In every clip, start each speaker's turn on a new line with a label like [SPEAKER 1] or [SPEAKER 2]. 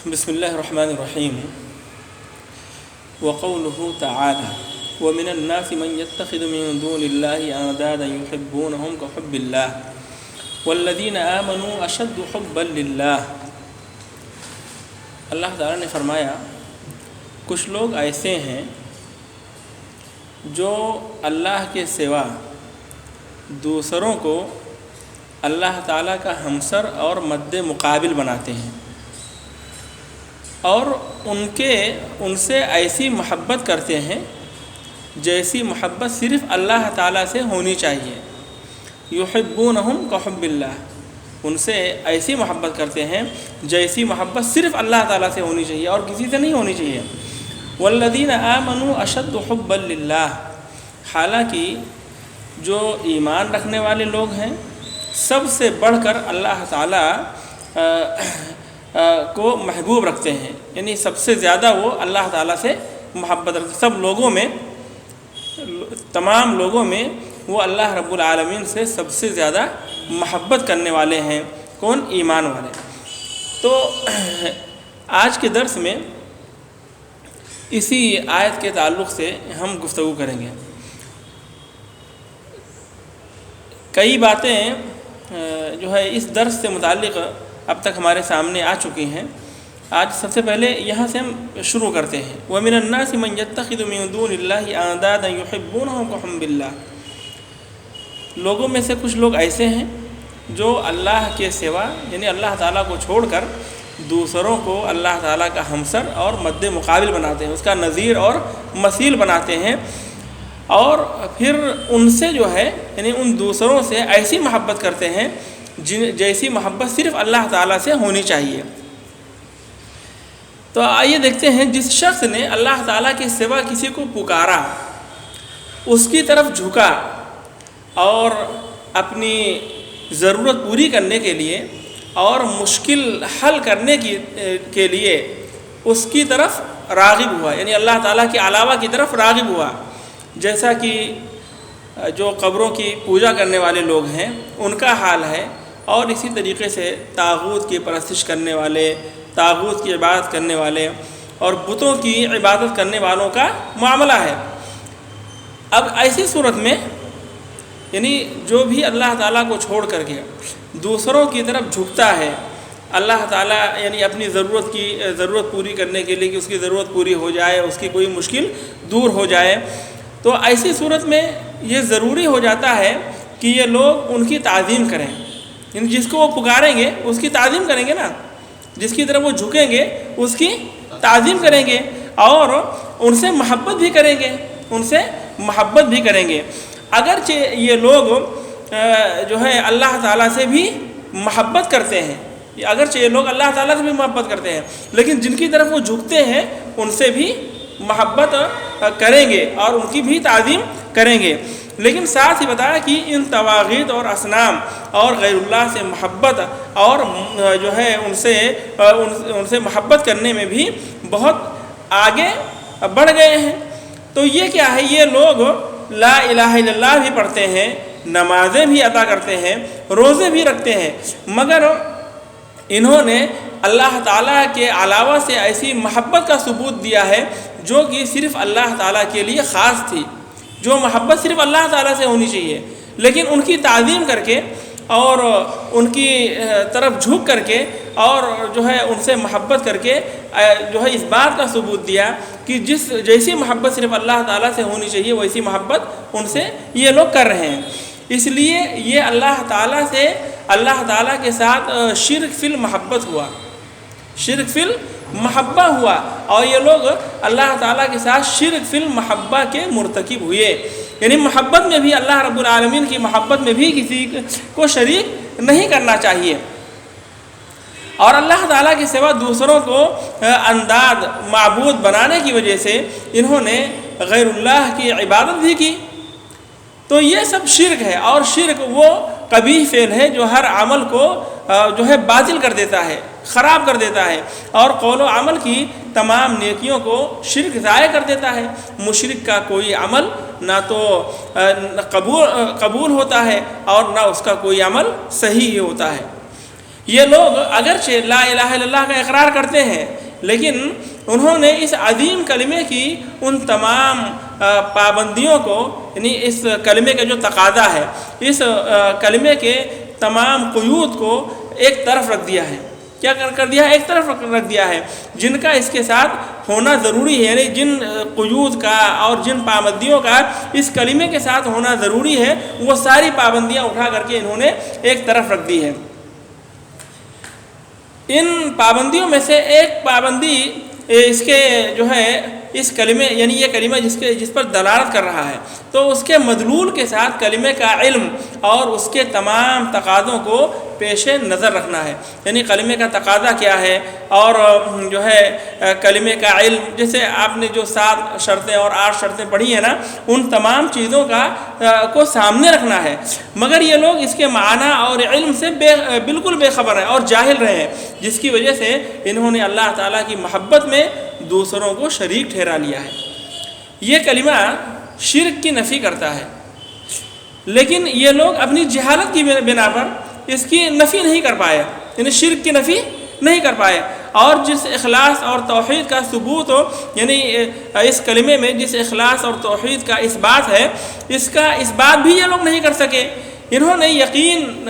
[SPEAKER 1] بسم اللہ الرحمن الرحیم وقوله تعالی ومن الناس من يتخذ من دون الله اندادا يحبونهم كحب الله والذين آمنوا اشد حبا لله۔ اللہ تعالیٰ نے فرمایا کچھ لوگ ایسے ہیں جو اللہ کے سوا دوسروں کو اللہ تعالیٰ کا ہمسر اور مد مقابل بناتے ہیں اور ان سے ایسی محبت کرتے ہیں جیسی محبت صرف اللہ تعالیٰ سے ہونی چاہیے۔ یحبونہم کحب اللہ، ان سے ایسی محبت کرتے ہیں جیسی محبت صرف اللہ تعالیٰ سے ہونی چاہیے اور کسی سے نہیں ہونی چاہیے۔ والذین آمنوا اشد حبا للہ، حالانکہ جو ایمان رکھنے والے لوگ ہیں سب سے بڑھ کر اللہ تعالیٰ کو محبوب رکھتے ہیں، یعنی سب سے زیادہ وہ اللہ تعالیٰ سے محبت رکھتے ہیں۔ سب لوگوں میں، تمام لوگوں میں وہ اللہ رب العالمین سے سب سے زیادہ محبت کرنے والے ہیں۔ کون؟ ایمان والے۔ تو آج کے درس میں اسی آیت کے تعلق سے ہم گفتگو کریں گے۔ کئی باتیں جو ہے اس درس سے متعلق اب تک ہمارے سامنے آ چکی ہیں۔ آج سب سے پہلے یہاں سے ہم شروع کرتے ہیں۔ وَمِنَ النَّاسِ مَن يَتَّخِذُ مِن دُونِ اللَّهِ أَندَادًا يُحِبُّونَهُمْ كَحُبِّ اللَّهِ، لوگوں میں سے کچھ لوگ ایسے ہیں جو اللہ کے سوا یعنی اللہ تعالیٰ کو چھوڑ کر دوسروں کو اللہ تعالیٰ کا ہمسر اور مد مقابل بناتے ہیں، اس کا نظیر اور مثیل بناتے ہیں، اور پھر ان سے جو ہے یعنی ان دوسروں سے ایسی محبت کرتے ہیں جیسی محبت صرف اللہ تعالیٰ سے ہونی چاہیے۔ تو آئیے دیکھتے ہیں، جس شخص نے اللہ تعالیٰ کے سوا کسی کو پکارا، اس کی طرف جھکا اور اپنی ضرورت پوری کرنے کے لیے اور مشکل حل کرنے کے لیے اس کی طرف راغب ہوا، یعنی اللہ تعالیٰ کے علاوہ کی طرف راغب ہوا، جیسا کہ جو قبروں کی پوجا کرنے والے لوگ ہیں ان کا حال ہے، اور اسی طریقے سے طاغوت کی پرستش کرنے والے، طاغوت کی عبادت کرنے والے اور بتوں کی عبادت کرنے والوں کا معاملہ ہے۔ اب ایسی صورت میں یعنی جو بھی اللہ تعالیٰ کو چھوڑ کر کے دوسروں کی طرف جھکتا ہے، اللہ تعالیٰ یعنی اپنی ضرورت پوری کرنے کے لیے کہ اس کی ضرورت پوری ہو جائے، اس کی کوئی مشکل دور ہو جائے، تو ایسی صورت میں یہ ضروری ہو جاتا ہے کہ یہ لوگ ان کی تعظیم کریں، یعنی جس کو وہ پکاریں گے اس کی تعظیم کریں گے نا، جس کی طرف وہ جھکیں گے اس کی تعظیم کریں گے اور ان سے محبت بھی کریں گے، ان سے محبت بھی کریں گے۔ اگرچہ یہ لوگ جو ہے اللہ تعالیٰ سے بھی محبت کرتے ہیں، اگرچہ یہ لوگ اللہ تعالیٰ سے بھی محبت کرتے ہیں، لیکن جن کی طرف وہ جھکتے ہیں ان سے بھی محبت کریں گے اور ان کی بھی تعظیم کریں گے۔ لیکن ساتھ ہی بتایا کہ ان طواغیت اور اصنام اور غیر اللہ سے محبت اور جو ہے ان سے محبت کرنے میں بھی بہت آگے بڑھ گئے ہیں۔ تو یہ کیا ہے؟ یہ لوگ لا الہ الا اللہ بھی پڑھتے ہیں، نمازیں بھی ادا کرتے ہیں، روزے بھی رکھتے ہیں، مگر انہوں نے اللہ تعالیٰ کے علاوہ سے ایسی محبت کا ثبوت دیا ہے جو کہ صرف اللہ تعالیٰ کے لیے خاص تھی، جو محبت صرف اللہ تعالیٰ سے ہونی چاہیے، لیکن ان کی تعظیم کر کے اور ان کی طرف جھک کر کے اور جو ہے ان سے محبت کر کے جو ہے اس بات کا ثبوت دیا کہ جیسی محبت صرف اللہ تعالیٰ سے ہونی چاہیے ویسی محبت ان سے یہ لوگ کر رہے ہیں۔ اس لیے یہ اللہ تعالیٰ کے ساتھ شرک فی المحبت ہوا، شرک فی المحبہ ہوا، اور یہ لوگ اللہ تعالیٰ کے ساتھ شرک فی المحبہ کے مرتکب ہوئے، یعنی محبت میں بھی اللہ رب العالمین کی محبت میں بھی کسی کو شریک نہیں کرنا چاہیے، اور اللہ تعالیٰ کے سوا دوسروں کو انداد معبود بنانے کی وجہ سے انہوں نے غیر اللہ کی عبادت بھی کی۔ تو یہ سب شرک ہے، اور شرک وہ قبیح فعل ہے جو ہر عمل کو جو ہے باطل کر دیتا ہے، خراب کر دیتا ہے، اور قول و عمل کی تمام نیکیوں کو شرک ضائع کر دیتا ہے۔ مشرک کا کوئی عمل نہ تو قبول ہوتا ہے اور نہ اس کا کوئی عمل صحیح ہوتا ہے۔ یہ لوگ اگرچہ لا الہ الا اللہ کا اقرار کرتے ہیں، لیکن انہوں نے اس عظیم کلمے کی ان تمام پابندیوں کو، یعنی اس کلمے کا جو تقاضا ہے، اس کلمے کے تمام قیود کو ایک طرف رکھ دیا ہے۔ کیا کر دیا ہے؟ ایک طرف رکھ دیا ہے، جن کا اس کے ساتھ ہونا ضروری ہے، یعنی جن قیود کا اور جن پابندیوں کا اس کلمے کے ساتھ ہونا ضروری ہے، وہ ساری پابندیاں اٹھا کر کے انہوں نے ایک طرف رکھ دی ہے۔ ان پابندیوں میں سے ایک پابندی اس کے جو ہے اس کلمے، یعنی یہ کلمہ جس پر دلالت کر رہا ہے، تو اس کے مدلول کے ساتھ کلمے کا علم اور اس کے تمام تقاضوں کو پیش نظر رکھنا ہے۔ یعنی کلمے کا تقاضا کیا ہے اور جو ہے کلمے کا علم، جیسے آپ نے جو 7 شرطیں اور 8 شرطیں پڑھی ہیں نا، ان تمام چیزوں کو سامنے رکھنا ہے، مگر یہ لوگ اس کے معنی اور علم سے بالکل بے خبر ہیں اور جاہل رہے ہیں، جس کی وجہ سے انہوں نے اللہ تعالیٰ کی محبت میں دوسروں کو شریک ٹھہرا لیا ہے۔ یہ کلمہ شرک کی نفی کرتا ہے، لیکن یہ لوگ اپنی جہالت کی بنا پر اس کی نفی نہیں کر پائے، یعنی شرک کی نفی نہیں کر پائے، اور جس اخلاص اور توحید کا ثبوت ہو، یعنی اس کلمے میں جس اخلاص اور توحید کا اس بات ہے، اس کا اس بات بھی یہ لوگ نہیں کر سکے۔ انہوں نے یقین،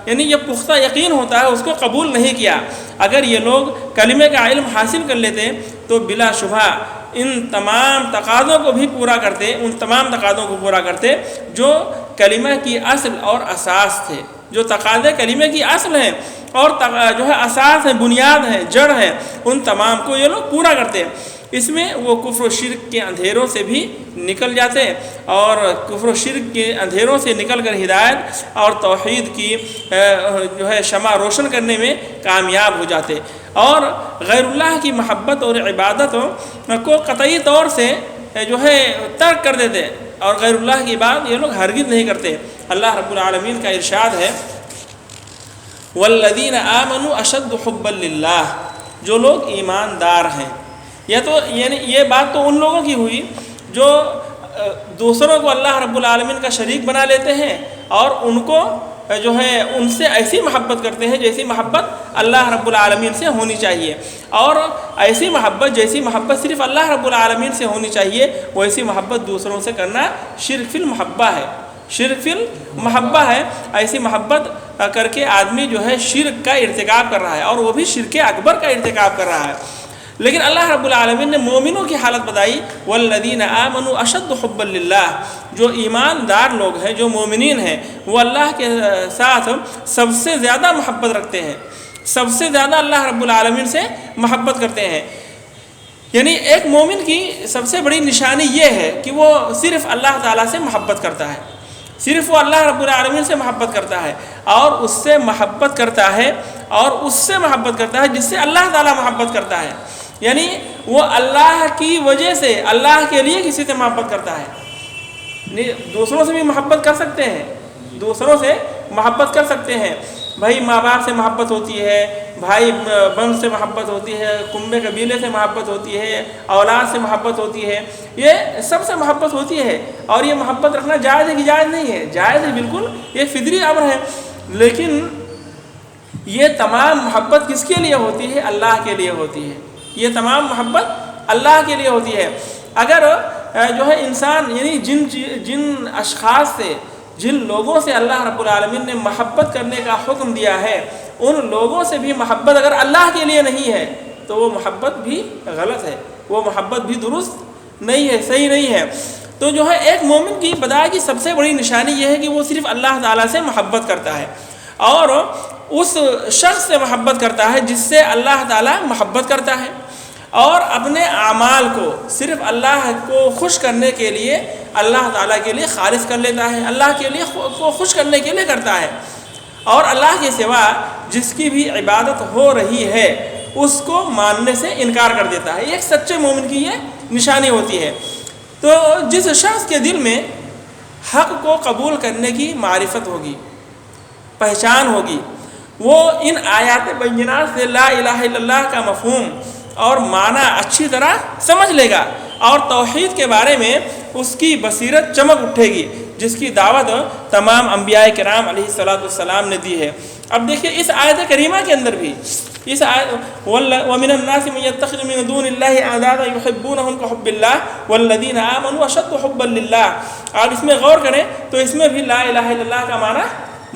[SPEAKER 1] یعنی یہ پختہ یقین ہوتا ہے، اس کو قبول نہیں کیا۔ اگر یہ لوگ کلمے کا علم حاصل کر لیتے تو بلا شبہ ان تمام تقاضوں کو بھی پورا کرتے، ان تمام تقاضوں کو پورا کرتے جو کلمہ کی اصل اور اساس تھے، جو تقاضے کلمے کی اصل ہیں اور جو ہے اساس ہیں، بنیاد ہیں، جڑ ہیں، ان تمام کو یہ لوگ پورا کرتے۔ اس میں وہ کفر و شرک کے اندھیروں سے بھی نکل جاتے اور کفر و شرک کے اندھیروں سے نکل کر ہدایت اور توحید کی جو ہے شمع روشن کرنے میں کامیاب ہو جاتے، اور غیر اللہ کی محبت اور عبادت کو قطعی طور سے جو ہے ترک کر دیتے، اور غیر اللہ کی بات یہ لوگ ہرگز نہیں کرتے۔ اللہ رب العالمین کا ارشاد ہے، والذین آمنوا اشد حبا للہ، جو لوگ ایماندار ہیں۔ یعنی یہ بات تو ان لوگوں کی ہوئی جو دوسروں کو اللہ رب العالمین کا شریک بنا لیتے ہیں اور ان کو جو ہے ان سے ایسی محبت کرتے ہیں جیسی محبت اللہ رب العالمین سے ہونی چاہیے، اور ایسی محبت جیسی محبت صرف اللہ رب العالمین سے ہونی چاہیے ویسی محبت دوسروں سے کرنا شرک فی المحبہ ہے، شرک فی المحبہ ہے۔ ایسی محبت کر کے آدمی جو ہے شرک کا ارتکاب کر رہا ہے، اور وہ بھی شرک اکبر کا ارتکاب کر رہا ہے۔ لیکن اللہ رب العالمین نے مومنوں کی حالت بتائی، والذین آمنوا اشد حبا للہ، جو ایماندار لوگ ہیں، جو مومنین ہیں، وہ اللہ کے ساتھ سب سے زیادہ محبت رکھتے ہیں، سب سے زیادہ اللہ رب العالمین سے محبت کرتے ہیں۔ یعنی ایک مومن کی سب سے بڑی نشانی یہ ہے کہ وہ صرف اللہ تعالیٰ سے محبت کرتا ہے، صرف وہ اللہ رب العالمین سے محبت کرتا ہے، اور اس سے محبت کرتا ہے، اور اس سے محبت کرتا ہے جس سے اللہ تعالیٰ محبت کرتا ہے۔ یعنی وہ اللہ کی وجہ سے، اللہ کے لیے کسی سے محبت کرتا ہے۔ دوسروں سے بھی محبت کر سکتے ہیں، دوسروں سے محبت کر سکتے ہیں، بھائی ماں باپ سے محبت ہوتی ہے، بھائی بہن سے محبت ہوتی ہے، کنبے قبیلے سے محبت ہوتی ہے، اولاد سے محبت ہوتی ہے، یہ سب سے محبت ہوتی ہے، اور یہ محبت رکھنا جائز ہے کہ جائز نہیں ہے؟ جائز ہے بالکل، یہ فطری امر ہے۔ لیکن یہ تمام محبت کس کے لیے ہوتی ہے؟ اللہ کے لیے ہوتی ہے، یہ تمام محبت اللہ کے لیے ہوتی ہے۔ اگر جو ہے انسان، یعنی جن اشخاص سے، جن لوگوں سے اللہ رب العالمین نے محبت کرنے کا حکم دیا ہے، ان لوگوں سے بھی محبت اگر اللہ کے لیے نہیں ہے تو وہ محبت بھی غلط ہے، وہ محبت بھی درست نہیں ہے، صحیح نہیں ہے۔ تو جو ہے ایک مومن کی بدائی کی سب سے بڑی نشانی یہ ہے کہ وہ صرف اللہ تعالیٰ سے محبت کرتا ہے، اور اس شخص سے محبت کرتا ہے جس سے اللہ تعالیٰ محبت کرتا ہے، اور اپنے اعمال کو صرف اللہ کو خوش کرنے کے لیے، اللہ تعالیٰ کے لیے خالص کر لیتا ہے، اللہ کے لیے کو خوش کرنے کے لیے کرتا ہے، اور اللہ کے سوا جس کی بھی عبادت ہو رہی ہے اس کو ماننے سے انکار کر دیتا ہے۔ یہ ایک سچے مومن کی یہ نشانی ہوتی ہے۔ تو جس شخص کے دل میں حق کو قبول کرنے کی معرفت ہوگی، پہچان ہوگی، وہ ان آیات بینات سے لا الہ الا اللہ کا مفہوم اور معنی اچھی طرح سمجھ لے گا، اور توحید کے بارے میں اس کی بصیرت چمک اٹھے گی، جس کی دعوت تمام انبیاء کرام علیہ الصلوۃ والسلام نے دی ہے۔ اب دیکھیے اس آیت کریمہ کے اندر بھی اس وَمِنَ النَّاسِ مَن يَتَّخِذُ مِن دُونِ اللَّهِ أَندَادًا يُحِبُّونَهُمْ كَحُبِّ اللَّهِ وَالَّذِينَ آمَنُوا أَشَدُّ حُبًّا لِلَّهِ۔ آپ اس میں غور کریں تو اس میں بھی لا الہ الا اللہ کا معنی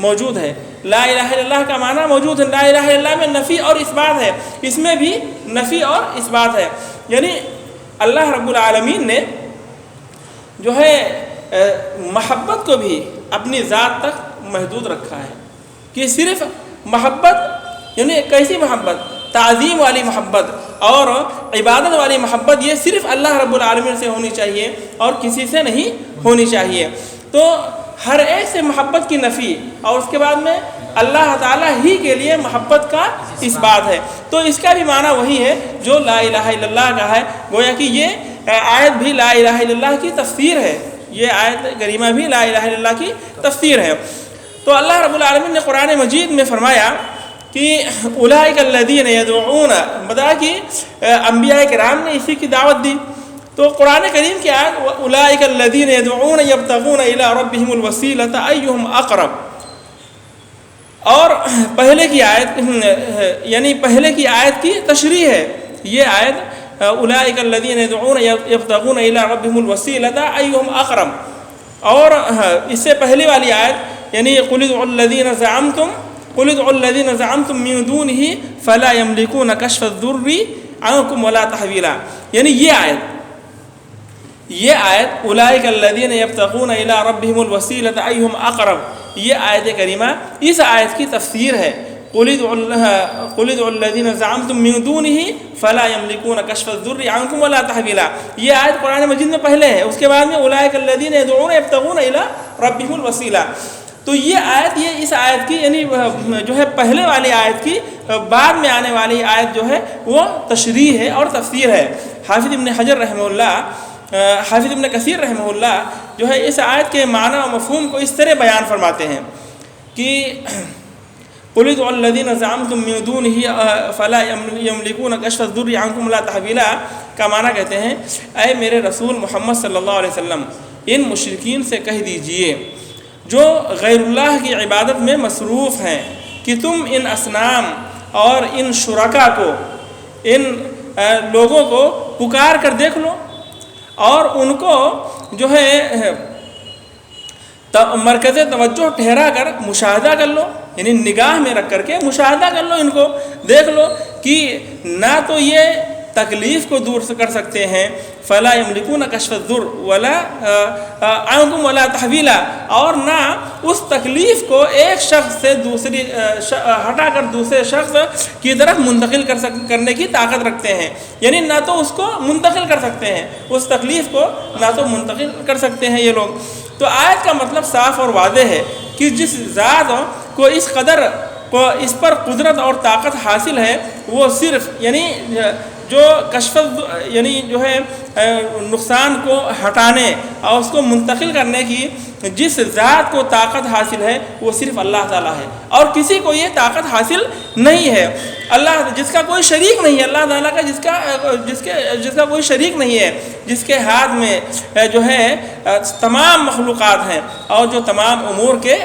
[SPEAKER 1] موجود ہے، لا الہ الا اللہ کا معنی موجود ہے، لا الہ الا اللہ میں نفی اور اثبات ہے، اس میں بھی نفی اور اثبات ہے، یعنی اللہ رب العالمین نے جو ہے محبت کو بھی اپنی ذات تک محدود رکھا ہے کہ صرف محبت، یعنی کیسی محبت؟ تعظیم والی محبت اور عبادت والی محبت یہ صرف اللہ رب العالمین سے ہونی چاہیے اور کسی سے نہیں ہونی چاہیے۔ تو ہر ایک سے محبت کی نفی اور اس کے بعد میں اللہ تعالیٰ ہی کے لیے محبت کا اثبات ہے، تو اس کا بھی معنی وہی ہے جو لا الہ الا اللہ کا ہے۔ گویا کہ یہ آیت بھی لا الہ الا اللہ کی تفسیر ہے، یہ آیت کریمہ بھی لا الہ الا اللہ کی تفسیر ہے۔ تو اللہ رب العالمین نے قرآن مجید میں فرمایا کہ اولئک الذین یدعون، بتا کہ انبیاء کرام نے اسی کی دعوت دی۔ تو قرآن کریم کی آیت اولئک الذین یدعون یبتغون الی ربہم الوسیلۃ ایہم اقرب، اور پہلے کی آیت یعنی پہلے کی آیت کی تشریح ہے یہ آیت اولئک الذین یدعون یبتغون الی ربہم الوسیلۃ ایہم اقرب، اور اس سے پہلے والی آیت یعنی قل ادعوا الذین زعمتم من دونہ فلا یملکون کشف الضر عنکم ولا تحویلا، یعنی یہ آیت اولئک الذین یبتغون الی ربہم الوسیلۃ ایہم اقرب، یہ آیت کریمہ اس آیت کی تفسیر ہے۔ قل ادعوا الذین زعمتم من دونہ فلا یملکون کشف الضر عنکم ولا تحویلا، یہ آیت قرآن مجید میں پہلے ہے، اس کے بعد میں اولئک الذین یدعون یبتغون الی ربہم الوسیلہ۔ تو یہ آیت اس آیت کی یعنی جو ہے پہلے والی آیت کی بعد میں آنے والی آیت جو ہے وہ تشریح ہے اور تفسیر ہے۔ حافظ ابن حجر رحمہ اللہ، حافظ ابن کثیر رحمہ اللہ جو ہے اس آیت کے معنی و مفہوم کو اس طرح بیان فرماتے ہیں کہ قل ادعوا الذین زعمتم من دونہ فلا یملکون کشف الضر عنکم ولا تحویلا کا معنی کہتے ہیں اے میرے رسول محمد صلی اللہ علیہ وسلم، ان مشرکین سے کہہ دیجئے جو غیر اللہ کی عبادت میں مصروف ہیں کہ تم ان اصنام اور ان شرکا کو، ان لوگوں کو پکار کر دیکھ لو اور ان کو جو ہے مرکز توجہ ٹھہرا کر مشاہدہ کر لو، یعنی نگاہ میں رکھ کر کے مشاہدہ کر لو، ان کو دیکھ لو کہ نہ تو یہ تکلیف کو دور کر سکتے ہیں، فلا یملکون کشف الضر ولا عنکم ولا تحویلا، اور نہ اس تکلیف کو ایک شخص سے دوسری ہٹا کر دوسرے شخص کی طرف منتقل کرنے کی طاقت رکھتے ہیں، یعنی نہ تو اس کو منتقل کر سکتے ہیں، اس تکلیف کو نہ تو منتقل کر سکتے ہیں یہ لوگ۔ تو آیت کا مطلب صاف اور واضح ہے کہ جس ذات کو اس قدر کو اس پر قدرت اور طاقت حاصل ہے وہ صرف یعنی جو کشف یعنی جو ہے نقصان کو ہٹانے اور اس کو منتقل کرنے کی جس ذات کو طاقت حاصل ہے وہ صرف اللہ تعالیٰ ہے، اور کسی کو یہ طاقت حاصل نہیں ہے۔ اللہ جس کا کوئی شریک نہیں ہے، اللہ تعالیٰ کا جس کا کوئی شریک نہیں ہے، جس کے ہاتھ میں جو ہے تمام مخلوقات ہیں اور جو تمام امور کے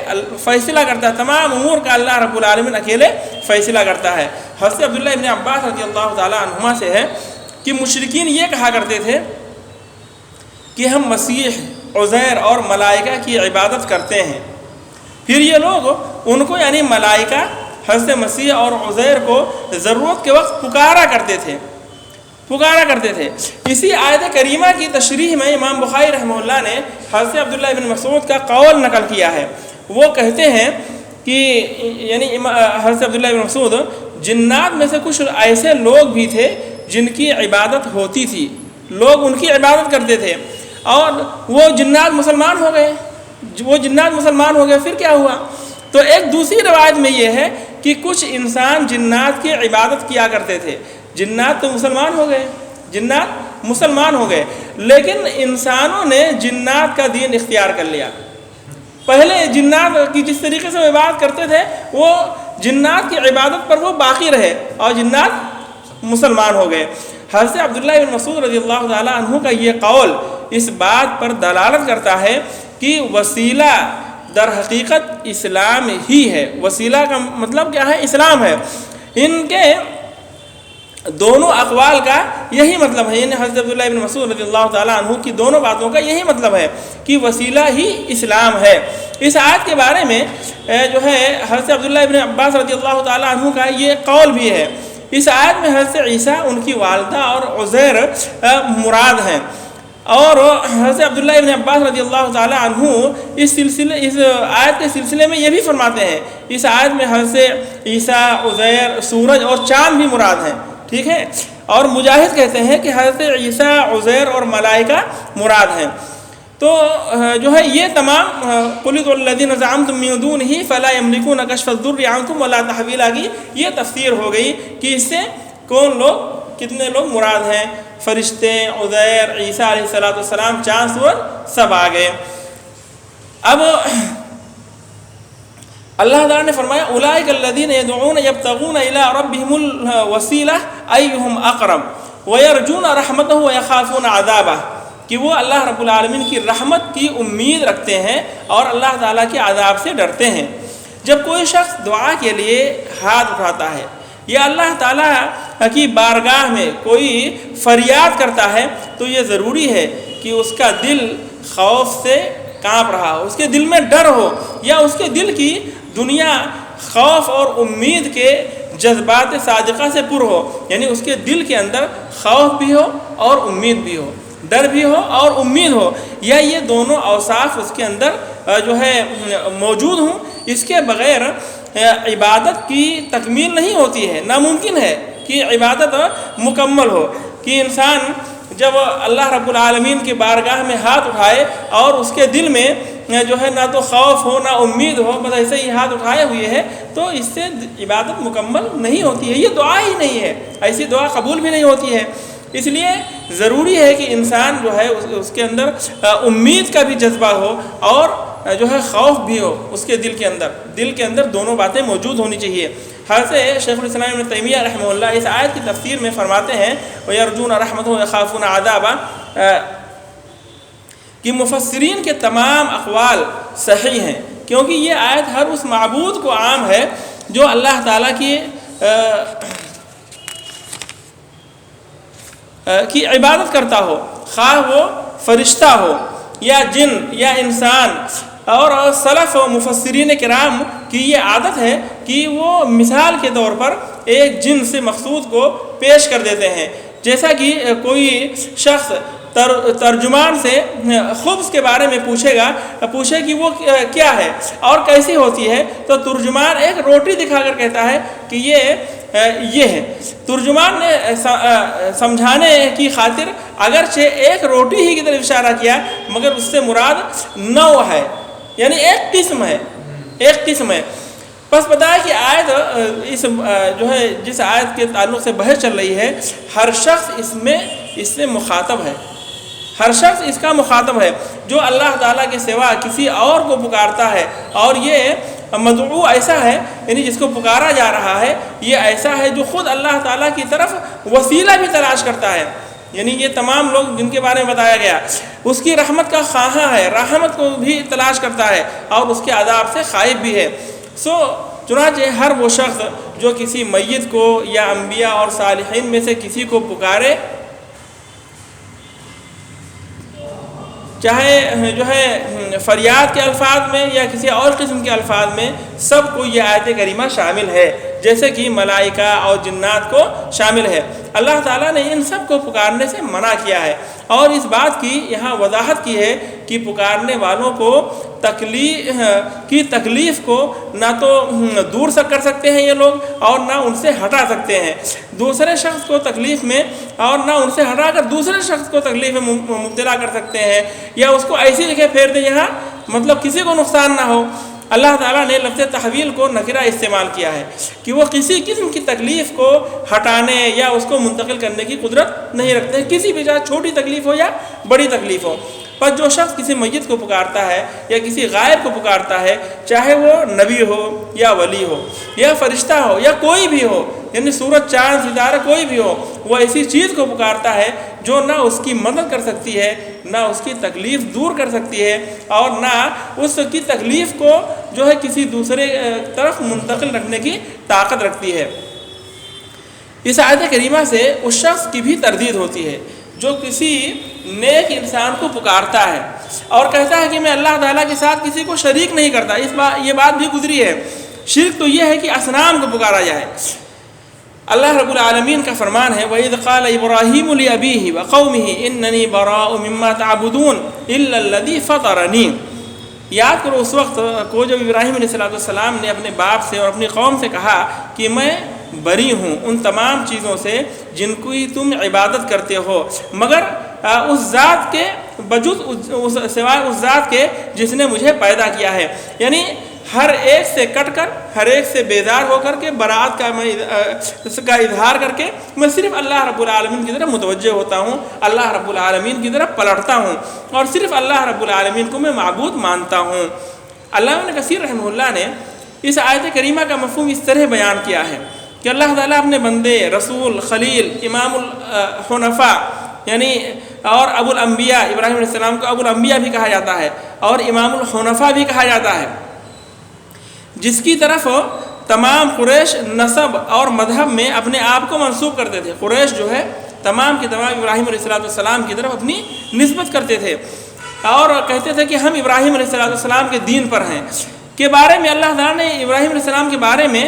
[SPEAKER 1] فیصلہ کرتا ہے، تمام امور کا اللہ رب العالمین اکیلے فیصلہ کرتا ہے۔ حضرت عبداللہ ابن عباس رضی اللہ تعالیٰ عنہما سے ہے کہ مشرکین یہ کہا کرتے تھے کہ ہم مسیح، عزیر اور ملائکہ کی عبادت کرتے ہیں، پھر یہ لوگ ان کو یعنی ملائکہ، حضرت مسیح اور عزیر کو ضرورت کے وقت پکارا کرتے تھے۔ اسی آیت کریمہ کی تشریح میں امام بخاری رحمہ اللہ نے حضرت عبداللہ ابن مسعود کا قول نقل کیا ہے، وہ کہتے ہیں کہ یعنی حضرت عبداللہ ابن مسعود، جنات میں سے کچھ ایسے لوگ بھی تھے جن کی عبادت ہوتی تھی، لوگ ان کی عبادت کرتے تھے اور وہ جنات مسلمان ہو گئے، پھر کیا ہوا؟ تو ایک دوسری روایت میں یہ ہے کہ کچھ انسان جنات کی عبادت کیا کرتے تھے، جنات تو مسلمان ہو گئے، لیکن انسانوں نے جنات کا دین اختیار کر لیا۔ پہلے جنات کی جس طریقے سے وہ عبادت کرتے تھے وہ جنات کی عبادت پر وہ باقی رہے اور جنات مسلمان ہو گئے۔ حضرت عبداللہ بن مسعود رضی اللہ تعالیٰ عنہ کا یہ قول اس بات پر دلالت کرتا ہے کہ وسیلہ در حقیقت اسلام ہی ہے۔ وسیلہ کا مطلب کیا ہے؟ اسلام ہے۔ ان کے دونوں اقوال کا یہی مطلب ہے، یعنی حضرت عبداللہ ابن مسعود رضی اللہ تعالیٰ عنہ کی دونوں باتوں کا یہی مطلب ہے کہ وسیلہ ہی اسلام ہے۔ اس آیت کے بارے میں جو ہے حضرت عبداللہ ابن عباس رضی اللہ تعالیٰ عنہ کا یہ قول بھی ہے۔ اس آیت میں حضرت عیسیٰ، ان کی والدہ اور عزیر مراد ہیں، اور حضرت عبداللہ ابن عباس رضی اللہ تعالیٰ عنہ اس آیت کے سلسلے میں یہ بھی فرماتے ہیں، اس آیت میں حضرت عیسیٰ، عزیر، سورج اور چاند بھی مراد ہیں، ٹھیک ہے۔ اور مجاہد کہتے ہیں کہ حضرت عیسیٰ، عزیر اور ملائکہ مراد ہیں۔ تو جو ہے یہ تمام قُلِ ادعوا الَّذِينَ زَعَمْتُم مِّن دُونِهِ فَلَا يَمْلِكُونَ كَشْفَ الضُّرِّ عَنكُمْ وَلَا تَحْوِيلًا کی یہ تفسیر ہو گئی کہ اس سے کون لوگ، کتنے لوگ مراد ہیں؟ فرشتے، عزیر، عیسیٰ علیہ السلام، چاند، سورج، سب آ گئے۔ اب اللہ تعالیٰ نے فرمایا اولئک الذین یدعون یبتغون الی ربہم الوسیلہ ایہم اقرب ویرجون رحمتہ ویخافون عذابہ، کہ وہ اللہ رب العالمین کی رحمت کی امید رکھتے ہیں اور اللہ تعالیٰ کے عذاب سے ڈرتے ہیں۔ جب کوئی شخص دعا کے لیے ہاتھ اٹھاتا ہے یا اللہ تعالیٰ کی بارگاہ میں کوئی فریاد کرتا ہے تو یہ ضروری ہے کہ اس کا دل خوف سے کانپ رہا ہو، اس کے دل میں ڈر ہو، یا اس کے دل کی دنیا خوف اور امید کے جذبات صادقہ سے پر ہو، یعنی اس کے دل کے اندر خوف بھی ہو اور امید بھی ہو، ڈر بھی ہو اور امید ہو، یا یہ دونوں اوصاف اس کے اندر جو ہے موجود ہوں۔ اس کے بغیر عبادت کی تکمیل نہیں ہوتی ہے، ناممکن ہے کہ عبادت مکمل ہو، کہ انسان جب اللہ رب العالمین کی بارگاہ میں ہاتھ اٹھائے اور اس کے دل میں جو ہے نہ تو خوف ہو نہ امید ہو، بس ایسے ہی ہاتھ اٹھائے ہوئے ہے، تو اس سے عبادت مکمل نہیں ہوتی ہے، یہ دعا ہی نہیں ہے، ایسی دعا قبول بھی نہیں ہوتی ہے۔ اس لیے ضروری ہے کہ انسان جو ہے اس کے اندر امید کا بھی جذبہ ہو اور جو ہے خوف بھی ہو، اس کے دل کے اندر دونوں باتیں موجود ہونی چاہیے۔ حضرت شیخ الاسلام ابن تیمیہ رحمہ اللہ اس آیت کی تفسیر میں فرماتے ہیں وَيَرْجُونَ رَحْمَتَهُ وَيَخَافُونَ عَذَابَهُ کہ مفسرین کے تمام اقوال صحیح ہیں، کیونکہ یہ آیت ہر اس معبود کو عام ہے جو اللہ تعالیٰ کی عبادت کرتا ہو، خواہ وہ فرشتہ ہو یا جن یا انسان۔ اور سلف و مفسرین کرام کی یہ عادت ہے کہ وہ مثال کے طور پر ایک جنس مقصود کو پیش کر دیتے ہیں، جیسا کہ کوئی شخص ترجمان سے خبز کے بارے میں پوچھے کہ وہ کیا ہے اور کیسی ہوتی ہے، تو ترجمان ایک روٹی دکھا کر کہتا ہے کہ یہ ہے۔ ترجمان نے سمجھانے کی خاطر اگرچہ ایک روٹی ہی کی طرف اشارہ کیا، مگر اس سے مراد نوع ہے، یعنی ایک قسم ہے۔ بس پتہ ہے کہ آیت اس جو ہے جس آیت کے تعلق سے بحث چل رہی ہے، ہر شخص اس سے مخاطب ہے، ہر شخص اس کا مخاطب ہے جو اللہ تعالیٰ کے سوا کسی اور کو پکارتا ہے، اور یہ مدعو ایسا ہے، یعنی جس کو پکارا جا رہا ہے یہ ایسا ہے جو خود اللہ تعالیٰ کی طرف وسیلہ بھی تلاش کرتا ہے، یعنی یہ تمام لوگ جن کے بارے میں بتایا گیا، اس کی رحمت کا خواہاں ہے، رحمت کو بھی تلاش کرتا ہے اور اس کے عذاب سے خائف بھی ہے۔ چنانچہ ہر وہ شخص جو کسی میت کو یا انبیاء اور صالحین میں سے کسی کو پکارے، چاہے جو ہے فریاد کے الفاظ میں یا کسی اور قسم کے الفاظ میں، سب کو یہ آیت کریمہ شامل ہے، جیسے کہ ملائکہ اور جنات کو شامل ہے۔ اللہ تعالیٰ نے ان سب کو پکارنے سے منع کیا ہے، اور اس بات کی یہاں وضاحت کی ہے کہ پکارنے والوں کو تکلیف کو نہ تو دور سے کر سکتے ہیں یہ لوگ اور نہ ان سے ہٹا سکتے ہیں، دوسرے شخص کو تکلیف میں، اور نہ ان سے ہٹا کر دوسرے شخص کو تکلیف میں مبتلا کر سکتے ہیں، یا اس کو ایسی جگہ پھیر دیں جہاں مطلب کسی کو نقصان نہ ہو۔ اللہ تعالیٰ نے لفظ تحویل کو نکرہ استعمال کیا ہے کہ وہ کسی قسم کی تکلیف کو ہٹانے یا اس کو منتقل کرنے کی قدرت نہیں رکھتے، کسی بھی چاہے چھوٹی تکلیف ہو یا بڑی تکلیف ہو۔ پر جو شخص کسی میت کو پکارتا ہے یا کسی غائب کو پکارتا ہے، چاہے وہ نبی ہو یا ولی ہو یا فرشتہ ہو یا کوئی بھی ہو، یعنی سورج چاند ستارہ کوئی بھی ہو، وہ ایسی چیز کو پکارتا ہے جو نہ اس کی مدد کر سکتی ہے، نہ اس کی تکلیف دور کر سکتی ہے، اور نہ اس کی تکلیف کو جو ہے کسی دوسرے طرف منتقل رکھنے کی طاقت رکھتی ہے۔ اس آیت کریمہ سے اس شخص کی بھی تردید ہوتی ہے جو کسی نیک انسان کو پکارتا ہے اور کہتا ہے کہ میں اللہ تعالیٰ کے ساتھ کسی کو شریک نہیں کرتا۔ یہ بات بھی گزری ہے۔ شرک تو یہ ہے کہ اصنام کو پکارا جائے۔ اللہ رب العالمین کا فرمان ہے وَإِذْ قَالَ إِبْرَاهِيمُ لِأَبِيهِ وَقَوْمِهِ إِنَّنِي بَرَاءٌ مِّمَّا تَعْبُدُونَ إِلَّا الَّذِي فَطَرَنِي۔ یاد کرو اس وقت کو جب ابراہیم علیہ السلام نے اپنے باپ سے اور اپنی قوم سے کہا کہ میں بری ہوں ان تمام چیزوں سے جن کی تم عبادت کرتے ہو، مگر اس ذات کے بجز سوائے اس ذات کے جس نے مجھے پیدا کیا ہے۔ یعنی ہر ایک سے کٹ کر، ہر ایک سے بیدار ہو کر کے، برات کا اظہار کر کے میں صرف اللہ رب العالمین کی طرف متوجہ ہوتا ہوں، اللہ رب العالمین کی طرف پلٹتا ہوں، اور صرف اللہ رب العالمین کو میں معبود مانتا ہوں۔ علامہ ابن کثیر رحمہ اللہ نے اس آیت کریمہ کا مفہوم اس طرح بیان کیا ہے کہ اللہ تعالیٰ اپنے بندے، رسول، خلیل، امام الحنفاء یعنی اور ابو الانبیاء، ابراہیم علیہ السلام کو ابو الانبیاء بھی کہا جاتا ہے اور امام الحنفاء بھی کہا جاتا ہے، جس کی طرف تمام قریش نسب اور مذہب میں اپنے آپ کو منسوب کرتے تھے۔ قریش جو ہے تمام کے تمام ابراہیم علیہ السلام کی طرف اپنی نسبت کرتے تھے اور کہتے تھے کہ ہم ابراہیم علیہ السلام کے دین پر ہیں۔ کے بارے میں اللہ تعالیٰ نے ابراہیم علیہ السلام کے بارے میں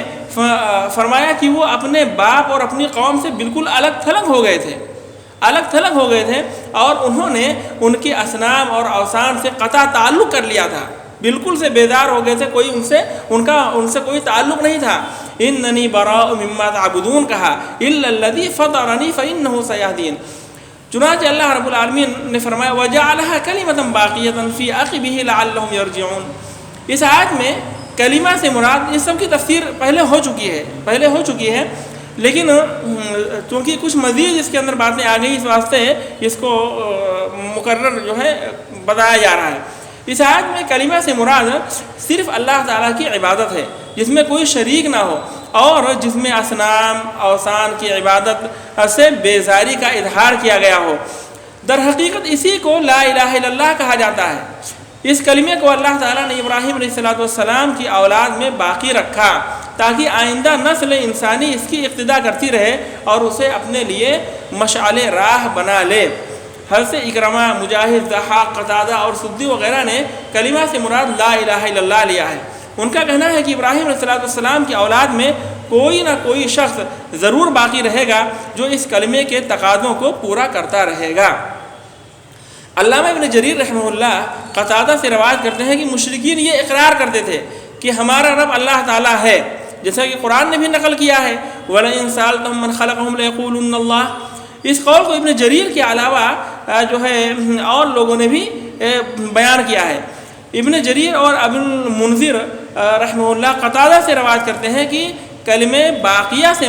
[SPEAKER 1] فرمایا کہ وہ اپنے باپ اور اپنی قوم سے بالکل الگ تھلگ ہو گئے تھے اور انہوں نے ان کے اصنام اور اوثان سے قطع تعلق کر لیا تھا، بالکل سے بیدار ہو گئے تھے، کوئی ان سے کوئی تعلق نہیں تھا۔ اننی براء مما تعبدون کہا الا الذی فطرنی فانہ سیہدین۔ چنانچہ اللہ رب العالمین نے فرمایا وجعلها کلمۃ باقیۃ فی عقبہ لعلہم یرجعون۔ اس آیت میں کلمہ سے مراد، اس سب کی تفسیر پہلے ہو چکی ہے لیکن چونکہ کچھ مزید اس کے اندر باتیں آ گئی، اس واسطے اس کو مقرر جو ہے بتایا جا رہا ہے۔ اس آیت میں کلمہ سے مراد صرف اللہ تعالیٰ کی عبادت ہے جس میں کوئی شریک نہ ہو اور جس میں اصنام اوثان کی عبادت سے بیزاری کا اظہار کیا گیا ہو۔ در حقیقت اسی کو لا الہ الا اللہ کہا جاتا ہے۔ اس کلمے کو اللہ تعالیٰ نے ابراہیم علیہ السلام کی اولاد میں باقی رکھا تاکہ آئندہ نسل انسانی اس کی اقتدا کرتی رہے اور اسے اپنے لیے مشعل راہ بنا لے۔ حضرت اکرمہ، مجاہد، ضحاک، قتادہ اور سدی وغیرہ نے کلمہ سے مراد لا الہ الا اللہ لیا ہے۔ ان کا کہنا ہے کہ ابراہیم علیہ السلام کی اولاد میں کوئی نہ کوئی شخص ضرور باقی رہے گا جو اس کلمے کے تقاضوں کو پورا کرتا رہے گا۔ علامہ ابن جریر رحمہ اللہ قتادہ سے روایت کرتے ہیں کہ مشرکین یہ اقرار کرتے تھے کہ ہمارا رب اللہ تعالیٰ ہے، جیسا کہ قرآن نے بھی نقل کیا ہے وَلَئِن سَأَلْتَهُم مَّن خَلَقَهُمْ لَيَقُولُنَّ اللَّهُ۔ اس قول کو ابن جریر کے علاوہ جو ہے اور لوگوں نے بھی بیان کیا ہے۔ ابن جریر اور ابن المنذر رحمہ اللہ قتادہ سے روایت کرتے ہیں کہ کلمہ باقیہ سے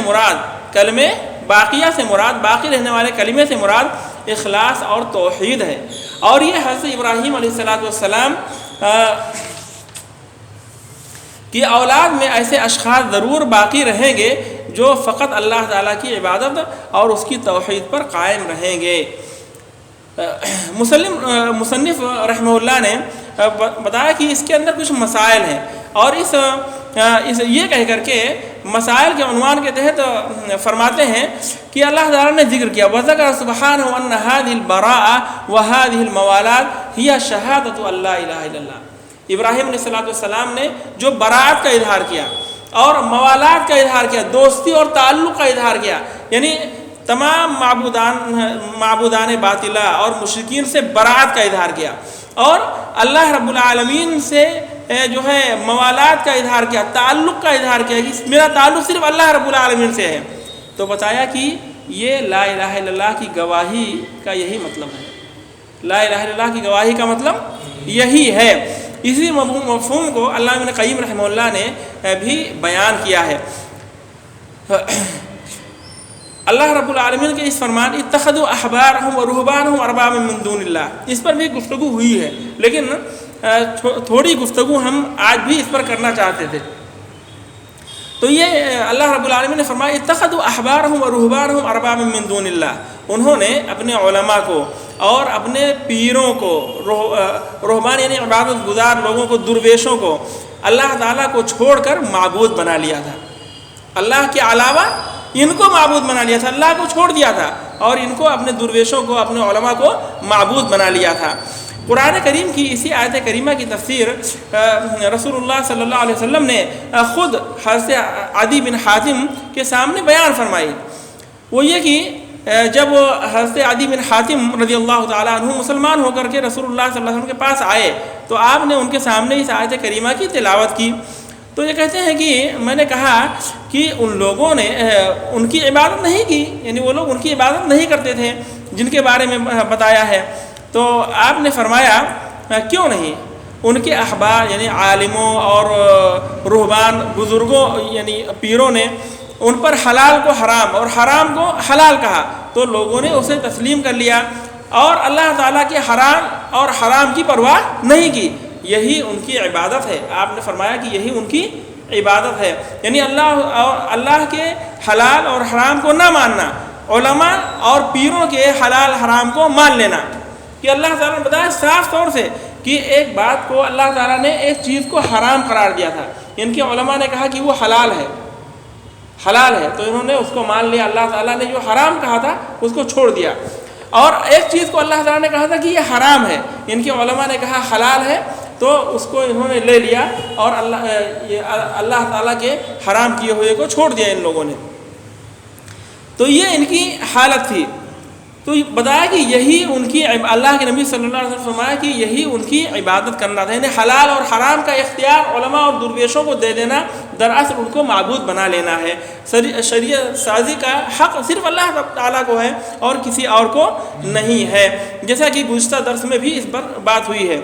[SPEAKER 1] مراد باقی رہنے والے کلمے سے مراد اخلاص اور توحید ہے، اور یہ حضرت ابراہیم علیہ السلام کی اولاد میں ایسے اشخاص ضرور باقی رہیں گے جو فقط اللہ تعالیٰ کی عبادت اور اس کی توحید پر قائم رہیں گے۔ مصنف رحمہ اللہ نے بتایا کہ اس کے اندر کچھ مسائل ہیں، اور اس یہ کہہ کر کے مسائل کے عنوان کے تحت فرماتے ہیں کہ اللہ تعالیٰ نے ذکر کیا وَذَكَرَ سُبْحَانَهُ أَنَّ هَذِهِ الْبَرَاءَ وَهَذِهِ الْمَوَالَاتِ هِيَ شَهَادَةُ أَن لَا إِلَهَ إِلَّا اللَّهُ۔ ابراہیم علیہ السلام نے جو براءت کا اظہار کیا اور موالات کا اظہار کیا، دوستی اور تعلق کا اظہار کیا، یعنی تمام معبودان باطلہ اور مشرکین سے براءت کا اظہار کیا، اور اللہ رب العالمین سے جو ہے موالات کا اظہار کیا، تعلق کا اظہار کیا کہ میرا تعلق صرف اللہ رب العالمین سے ہے، تو بتایا کہ یہ لا الہ الا اللہ کی گواہی کا یہی مطلب ہے۔ لا الہ الا اللہ کی گواہی کا مطلب یہی ہے۔ اسی مفہوم کو علامہ ابن قیم رحمہ اللہ نے بھی بیان کیا ہے۔ اللہ رب العالمین کے اس فرمان اتخذوا احبارهم ورهبانهم اربابا من دون اللہ، اس پر بھی گفتگو ہوئی ہے، لیکن تھوڑی گفتگو ہم آج بھی اس پر کرنا چاہتے تھے۔ تو یہ اللہ رب العالمین نے فرمایا اتخذوا احبارهم ورهبانهم اربابا من دون اللہ، انہوں نے اپنے علماء کو اور اپنے پیروں کو، رہبان یعنی عبادت گزار لوگوں کو، درویشوں کو اللہ تعالیٰ کو چھوڑ کر معبود بنا لیا تھا، اللہ کے علاوہ ان کو معبود بنا لیا تھا، اللہ کو چھوڑ دیا تھا اور ان کو، اپنے درویشوں کو، اپنے علماء کو معبود بنا لیا تھا۔ قرآن کریم کی اسی آیت کریمہ کی تفسیر رسول اللہ صلی اللہ علیہ وسلم نے خود حضرت عدی بن حاتم کے سامنے بیان فرمائی۔ وہ یہ کہ جب حضرت عدی بن حاتم رضی اللہ تعالیٰ عنہ مسلمان ہو کر کے رسول اللہ صلی اللہ علیہ وسلم کے پاس آئے تو آپ نے ان کے سامنے اس آیت کریمہ کی تلاوت کی۔ تو یہ کہتے ہیں کہ میں نے کہا کہ ان لوگوں نے ان کی عبادت نہیں کی، یعنی وہ لوگ ان کی عبادت نہیں کرتے تھے جن کے بارے میں بتایا ہے۔ تو آپ نے فرمایا کیوں نہیں؟ ان کے احبار یعنی عالموں اور رہبان بزرگوں یعنی پیروں نے ان پر حلال کو حرام اور حرام کو حلال کہا تو لوگوں نے اسے تسلیم کر لیا اور اللہ تعالیٰ کے حلال اور حرام کی پرواہ نہیں کی۔ یہی ان کی عبادت ہے۔ آپ نے فرمایا کہ یہی ان کی عبادت ہے، یعنی اللہ کے حلال اور حرام کو نہ ماننا، علماء اور پیروں کے حلال حرام کو مان لینا۔ کہ اللہ تعالیٰ نے بتایا صاف طور سے کہ ایک بات کو اللہ تعالیٰ نے ایک چیز کو حرام قرار دیا تھا، ان کے علماء نے کہا کہ وہ حلال ہے، حلال ہے، تو انہوں نے اس کو مان لیا۔ اللہ تعالیٰ نے جو حرام کہا تھا اس کو چھوڑ دیا، اور ایک چیز کو اللہ تعالیٰ نے کہا تھا کہ یہ حرام ہے، ان کے علماء نے کہا حلال ہے، تو اس کو انہوں نے لے لیا اور اللہ تعالیٰ کے حرام کیے ہوئے کو چھوڑ دیا ان لوگوں نے۔ تو یہ ان کی حالت تھی۔ تو بتایا کہ یہی ان کی، اللہ کے نبی صلی اللہ علیہ وسلم فرمایا کہ یہی ان کی عبادت کرنا تھا، یعنی حلال اور حرام کا اختیار علماء اور درویشوں کو دے دینا دراصل ان کو معبود بنا لینا ہے۔ شریعت سازی کا حق صرف اللہ تعالیٰ کو ہے اور کسی اور کو نہیں ہے، جیسا کہ گزشتہ درس میں بھی اس پر بات ہوئی ہے۔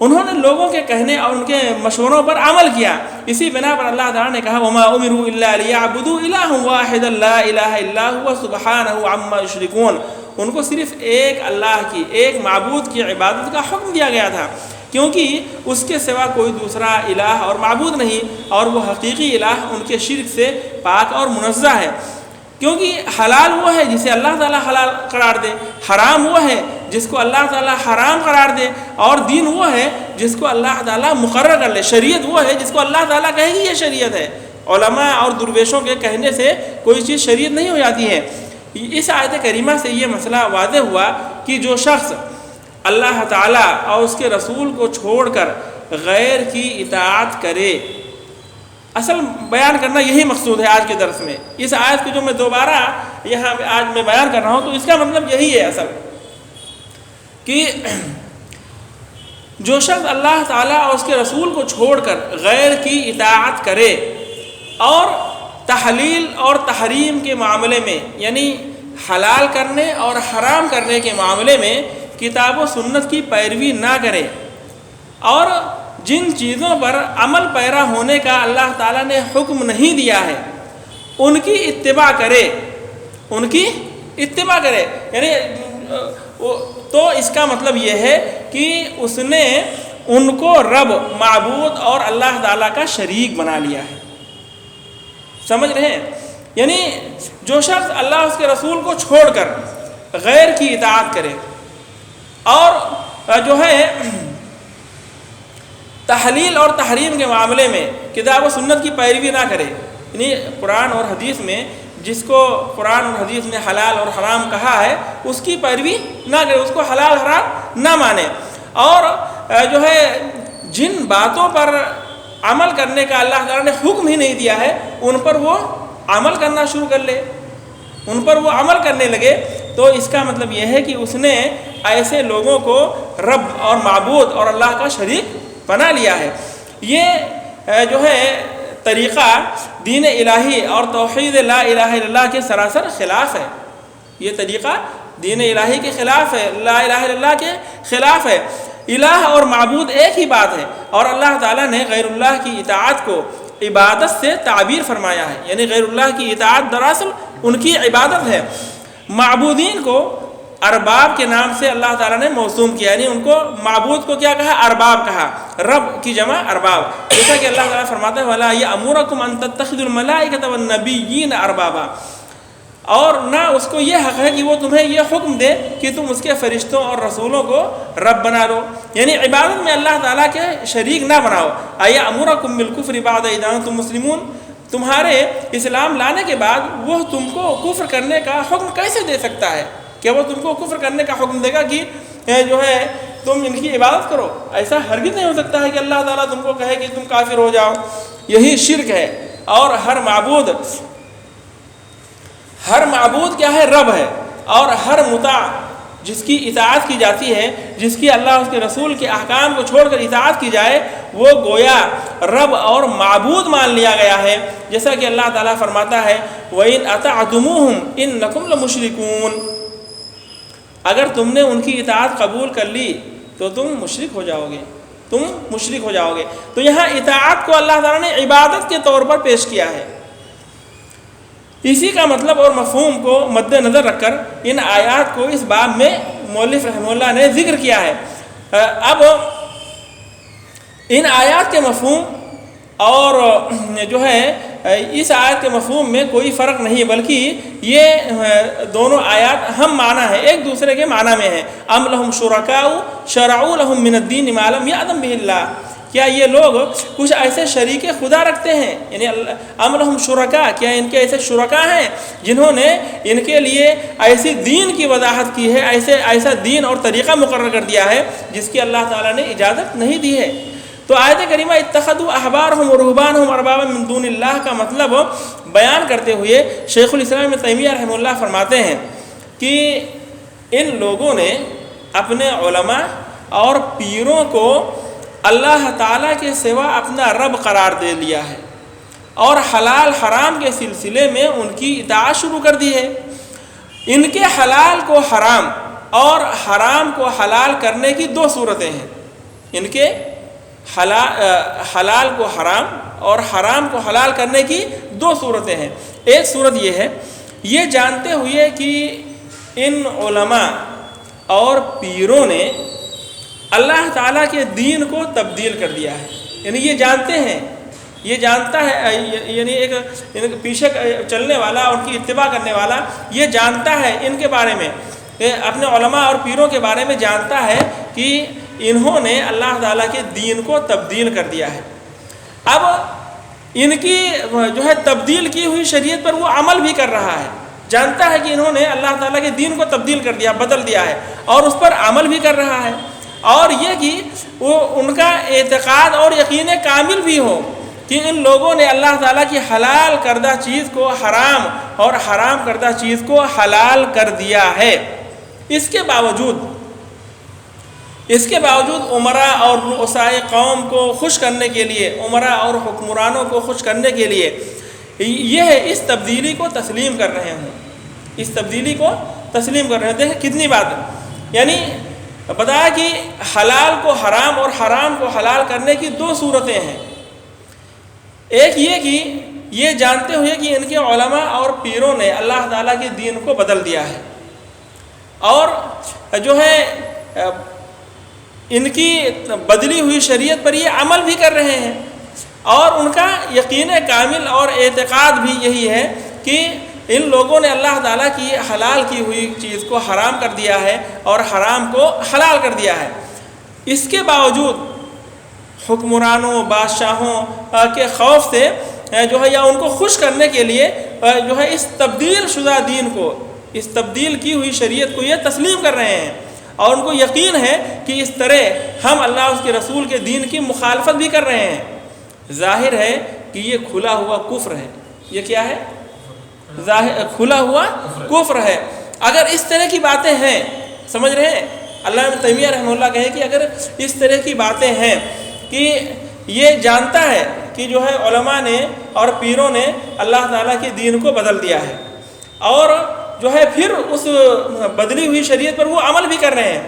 [SPEAKER 1] انہوں نے لوگوں کے کہنے اور ان کے مشوروں پر عمل کیا، اسی بنا پر اللہ تعالیٰ نے کہا وَمَا أُمِرُوا إِلَّا لِيَعْبُدُوا إِلَٰهًا وَاحِدًا لَا إِلَٰهَ إِلَّا هُوَ سُبْحَانَهُ عَمَّا يُشْرِكُونَ۔ ان کو صرف ایک اللہ کی، ایک معبود کی عبادت کا حکم دیا گیا تھا، کیونکہ اس کے سوا کوئی دوسرا الہ اور معبود نہیں، اور وہ حقیقی الہ ان کے شرک سے پاک اور منزہ ہے۔ کیونکہ حلال وہ ہے جسے اللہ تعالیٰ حلال قرار دے، حرام وہ ہے جس کو اللہ تعالیٰ حرام قرار دے، اور دین وہ ہے جس کو اللہ تعالیٰ مقرر کر لے، شریعت وہ ہے جس کو اللہ تعالیٰ کہے گی یہ شریعت ہے۔ علماء اور درویشوں کے کہنے سے کوئی چیز شریعت نہیں ہو جاتی ہے۔ اس آیت کریمہ سے یہ مسئلہ واضح ہوا کہ جو شخص اللہ تعالیٰ اور اس کے رسول کو چھوڑ کر غیر کی اطاعت کرے، اصل بیان کرنا یہی مقصود ہے آج کے درس میں۔ اس آیت کو جو میں دوبارہ یہاں آج میں بیان کر رہا ہوں تو اس کا مطلب یہی ہے اصل کہ جو شخص اللہ تعالیٰ اور اس کے رسول کو چھوڑ کر غیر کی اطاعت کرے اور تحلیل اور تحریم کے معاملے میں، یعنی حلال کرنے اور حرام کرنے کے معاملے میں کتاب و سنت کی پیروی نہ کرے، اور جن چیزوں پر عمل پیرا ہونے کا اللہ تعالیٰ نے حکم نہیں دیا ہے ان کی اتباع کرے، ان کی اتباع کرے، یعنی تو اس کا مطلب یہ ہے کہ اس نے ان کو رب، معبود اور اللہ تعالیٰ کا شریک بنا لیا ہے۔ سمجھ رہے ہیں؟ یعنی جو شخص اللہ اس کے رسول کو چھوڑ کر غیر کی اطاعت کرے اور جو ہے تحلیل اور تحریم کے معاملے میں کتاب و سنت کی پیروی نہ کرے، یعنی قرآن اور حدیث میں جس کو قرآن اور حدیث نے حلال اور حرام کہا ہے اس کی پیروی نہ کرے، اس کو حلال حرام نہ مانے، اور جو ہے جن باتوں پر عمل کرنے کا اللہ تعالیٰ نے حکم ہی نہیں دیا ہے ان پر وہ عمل کرنا شروع کر لے، ان پر وہ عمل کرنے لگے، تو اس کا مطلب یہ ہے کہ اس نے ایسے لوگوں کو رب اور معبود اور اللہ کا شریک بنا لیا ہے۔ یہ جو ہے طریقہ دین الہی اور توحید لا الہ الا اللہ کے سراسر خلاف ہے، یہ طریقہ دین الہی کے خلاف ہے، لا الہ الا اللہ کے خلاف ہے۔ الہ اور معبود ایک ہی بات ہے، اور اللہ تعالیٰ نے غیر اللہ کی اطاعت کو عبادت سے تعبیر فرمایا ہے، یعنی غیر اللہ کی اطاعت دراصل ان کی عبادت ہے۔ معبودین کو ارباب کے نام سے اللہ تعالیٰ نے موسوم کیا، یعنی ان کو معبود کو کیا کہا؟ ارباب کہا، رب کی جمع ارباب، جیسا کہ اللہ تعالیٰ فرماتا ہے وَلَا يَأْمُرَكُمْ أَن تَتَّخِذُوا الْمَلَائِكَةَ وَالنَّبِيِّينَ أَرْبَابًا، اور نہ اس کو یہ حق ہے کہ وہ تمہیں یہ حکم دے کہ تم اس کے فرشتوں اور رسولوں کو رب بنا لو، یعنی عبادت میں اللہ تعالیٰ کے شریک نہ بناؤ۔ أَيَأْمُرَكُمْ بِالْكُفْرِ بَعْدَ إِذْ أَنْتُمْ مُسْلِمُونَ، تمہارے اسلام لانے کے بعد وہ تم کو کفر کرنے کا حکم کیسے دے سکتا ہے؟ کہ وہ تم کو کفر کرنے کا حکم دے گا کہ جو ہے تم ان کی عبادت کرو؟ ایسا ہرگز نہیں ہو سکتا ہے کہ اللہ تعالیٰ تم کو کہے کہ تم کافر ہو جاؤ، یہی شرک ہے۔ اور ہر معبود کیا ہے؟ رب ہے، اور ہر مطاع جس کی اطاعت کی جاتی ہے، جس کی اللہ اس کے رسول کے احکام کو چھوڑ کر اطاعت کی جائے، وہ گویا رب اور معبود مان لیا گیا ہے، جیسا کہ اللہ تعالیٰ فرماتا ہے وَإِنْ أَطَعْتُمُوهُمْ إِنَّكُمْ لَمُشْرِكُونَ، اگر تم نے ان کی اطاعت قبول کر لی تو تم مشرک ہو جاؤ گے، تو یہاں اطاعت کو اللہ تعالیٰ نے عبادت کے طور پر پیش کیا ہے۔ اسی کا مطلب اور مفہوم کو مد نظر رکھ کر ان آیات کو اس باب میں مؤلف رحمہ اللہ نے ذکر کیا ہے۔ اب ان آیات کے مفہوم اور جو ہے اس آیت کے مفہوم میں کوئی فرق نہیں، بلکہ یہ دونوں آیات ہم معنی ہیں، ایک دوسرے کے معنی میں ہیں۔ ام لہم شرکاء شرعوا لہم من الدین ما لم یأذن بہ اللہ، کیا یہ لوگ کچھ ایسے شریک خدا رکھتے ہیں، یعنی ام لہم شرکاء، کیا ان کے ایسے شرکاء ہیں جنہوں نے ان کے لیے ایسی دین کی وضاحت کی ہے، ایسا دین اور طریقہ مقرر کر دیا ہے جس کی اللہ تعالیٰ نے اجازت نہیں دی ہے۔ تو آیت کریمہ اتخذوا احبارهم ورهبانهم اربابا من دون اللہ کا مطلب بیان کرتے ہوئے شیخ الاسلام ابن تیمیہ رحمہ اللہ فرماتے ہیں کہ ان لوگوں نے اپنے علماء اور پیروں کو اللہ تعالیٰ کے سوا اپنا رب قرار دے لیا ہے، اور حلال حرام کے سلسلے میں ان کی اطاعت شروع کر دی ہے۔ ان کے حلال کو حرام اور حرام کو حلال کرنے کی دو صورتیں ہیں، ان کے حلال کو حرام اور حرام کو حلال کرنے کی دو صورتیں ہیں۔ ایک صورت یہ ہے، یہ جانتے ہوئے کہ ان علماء اور پیروں نے اللہ تعالیٰ کے دین کو تبدیل کر دیا ہے، یعنی یہ جانتے ہیں، یہ جانتا ہے، یعنی ایک پیچھے چلنے والا، ان کی اتباع کرنے والا یہ جانتا ہے ان کے بارے میں، اپنے علماء اور پیروں کے بارے میں جانتا ہے کہ انہوں نے اللہ تعالیٰ کے دین کو تبدیل کر دیا ہے۔ اب ان کی جو ہے تبدیل کی ہوئی شریعت پر وہ عمل بھی کر رہا ہے، جانتا ہے کہ انہوں نے اللہ تعالیٰ کے دین کو تبدیل کر دیا، بدل دیا ہے، اور اس پر عمل بھی کر رہا ہے، اور یہ کہ وہ ان کا اعتقاد اور یقین کامل بھی ہو کہ ان لوگوں نے اللہ تعالیٰ کی حلال کردہ چیز کو حرام اور حرام کردہ چیز کو حلال کر دیا ہے۔ اس کے باوجود عمراء اور رؤسائے قوم کو خوش کرنے کے لیے، عمراء اور حکمرانوں کو خوش کرنے کے لیے یہ اس تبدیلی کو تسلیم کر رہے ہیں۔ دیکھیں کتنی بات ہے، یعنی بتایا کہ حلال کو حرام اور حرام کو حلال کرنے کی دو صورتیں ہیں۔ ایک یہ کہ یہ جانتے ہوئے کہ ان کے علماء اور پیروں نے اللہ تعالیٰ کے دین کو بدل دیا ہے، اور جو ہے ان کی بدلی ہوئی شریعت پر یہ عمل بھی کر رہے ہیں، اور ان کا یقین کامل اور اعتقاد بھی یہی ہے کہ ان لوگوں نے اللہ تعالیٰ کی حلال کی ہوئی چیز کو حرام کر دیا ہے اور حرام کو حلال کر دیا ہے۔ اس کے باوجود حکمرانوں، بادشاہوں کے خوف سے جو ہے یا ان کو خوش کرنے کے لیے جو ہے اس تبدیل شدہ دین کو، اس تبدیل کی ہوئی شریعت کو یہ تسلیم کر رہے ہیں، اور ان کو یقین ہے کہ اس طرح ہم اللہ اس کے رسول کے دین کی مخالفت بھی کر رہے ہیں۔ ظاہر ہے کہ یہ کھلا ہوا کفر ہے۔ یہ کیا ہے؟ کھلا ہوا کفر ہے۔ اگر اس طرح کی باتیں ہیں، سمجھ رہے ہیں، علامہ ابن تیمیہ رحمہ اللہ کہے کہ اگر اس طرح کی باتیں ہیں کہ یہ جانتا ہے کہ جو ہے علماء نے اور پیروں نے اللہ تعالیٰ کے دین کو بدل دیا ہے، اور جو ہے پھر اس بدلی ہوئی شریعت پر وہ عمل بھی کر رہے ہیں،